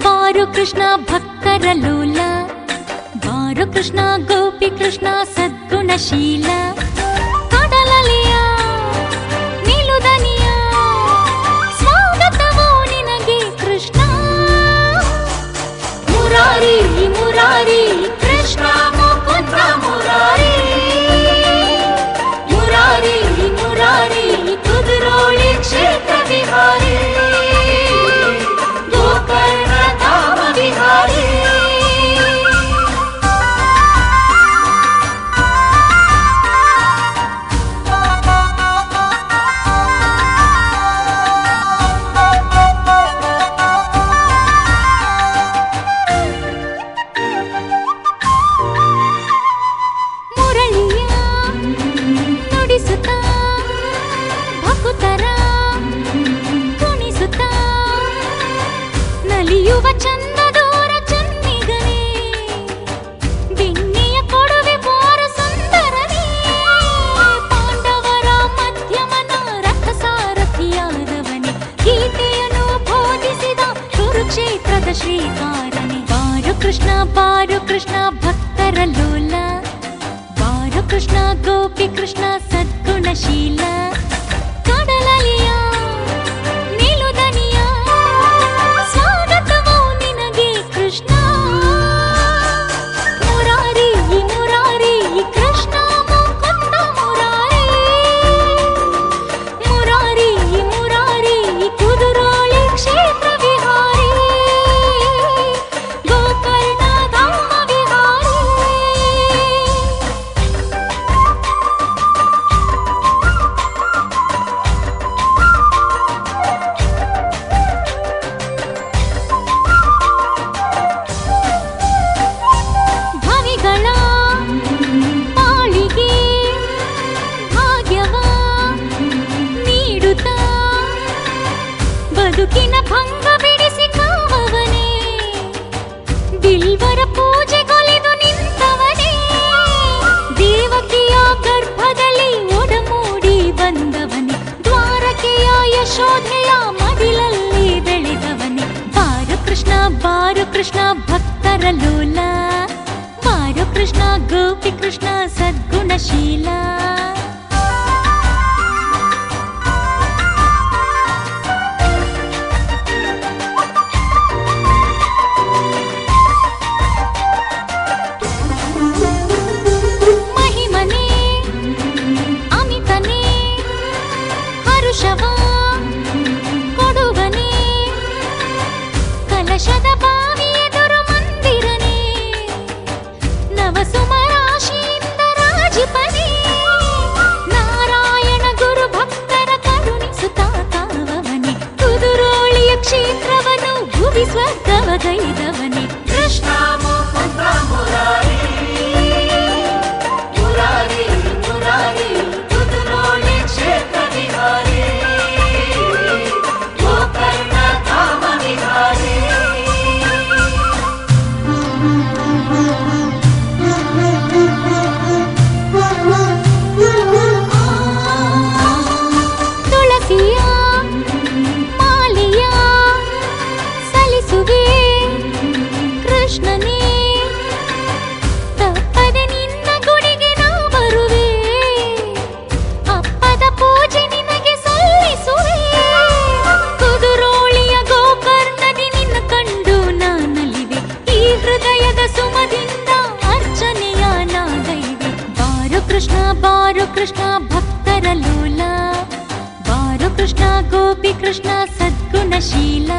ಬಾರು ಕೃಷ್ಣ ಭಕ್ತರ ಲೋಲ, ಬಾರು ಕೃಷ್ಣ ಗೋಪಿ ಕೃಷ್ಣ ಸದ್ಗುಣಶೀಲ, ಕಡಲಲಿಯ ನಿಲುದನಿಯ ಸ್ವಾಗತವೋ ನಿನಗೆ ಕೃಷ್ಣ. ಮುರಾರಿ ಮುರಾರಿ ಕೃಷ್ಣ ಮುಕುಂದ ಮುರಾರಿ, ಮುರಾರಿ ಮುರಾರಿ ಕುದುರೋಳಿ ಕ್ಷೇತ್ರ ವಿಹಾರಿ, ಚಂದದೋರ ಚನ್ನಿಗನೇ ಬೆನ್ನೆಯ ಕೊಡುವೆ ಬಾರ ಸುಂದರನೇ, ಪಾಂಡವರ ಮಧ್ಯಮನ ರಥಸಾರಥಿಯಾದವನೇ, ಗೀತೆಯನ್ನು ಬೋಧಿಸಿದ ಕುರುಕ್ಷೇತ್ರದ ಶ್ರೀಕಾರನೇ. ಬಾರು ಕೃಷ್ಣ ಭಕ್ತರ ಲೋಲ, ಬಾರು ಕೃಷ್ಣ ಗೋಪಿ ಕೃಷ್ಣ ಸದ್ಗುಣಶೀಲ, ಕಡಲಲಿಯ ಬದುಕಿನ ಭಂಗ ಬಿಡಿಸಿ ಕಾವವನೇ, ಬಿಲ್ವರ ಪೂಜೆಗೊಲಿದು ನಿಂತವನೇ, ದೇವಕಿಯ ಗರ್ಭದಲ್ಲಿ ಒಡಮೂಡಿ ಬಂದವನೇ, ದ್ವಾರಕೆಯ ಯಶೋಧೆಯ ಮಡಿಲಲ್ಲಿ ಬೆಳೆದವನೇ. ಬಾರು ಕೃಷ್ಣ ಭಕ್ತರ ಲೋಲ, ಬಾರು ಕೃಷ್ಣ ಗೋಪಿ ಕೃಷ್ಣ ಸದ್ಗುಣಶೀಲ. ಕೊಡುವನೇ ಕಲಶದ ಬಾವಿ ಎದುರು ಮಂದಿರನೇ, ನವಸುಮರಾಶಿಯಿಂದ ರಾಜಿಪನೇ, ನಾರಾಯಣ ಗುರು ಭಕ್ತರ ಕರುಣಿಸುತ್ತಾ ಕಾವವನೇ, ಕುದುರೋಳಿಯ ಕ್ಷೇತ್ರವನ್ನು ಭುವಿ ಸ್ವರ್ಗವಗೈದವನೇ. ಕೃಷ್ಣ ಮುಕುಂದ ಮುರಾರಿ, ಮುರಾರಿ ಮುರಾರಿ ಕುದುರೋಳಿ ಕ್ಷೇತ್ರ ವಿಹಾರಿ, ತುಳಸಿಯ ಮಾಲೆಯ ಸಲ್ಲಿಸುವೆ ಕೃಷ್ಣನೇ, ತಪ್ಪದೆ ನಿನ್ನ ಗುಡಿಗೆ ನಾ ಬರುವೆ, ಅಪ್ಪದ ಪೂಜೆ ನಿನಗೆ ಸಲ್ಲಿಸುವೆ, ಕುದುರೋಳಿಯ ಗೋಕರ್ಣದಿ ನಿನ್ನ ಕಂಡು ನಾನಲಿವೆ, ಈ ಹೃದಯದ ಸುಮದಿಂದ ಅರ್ಚನೆಯ ನಾಗೈವೆ. ಬಾರು ಕೃಷ್ಣ ಭಕ್ತರ ಲೋಲ, ಬಾರು ಕೃಷ್ಣ ಗೋಪಿ ಕೃಷ್ಣ ಸದ್ಗುಣಶೀಲ.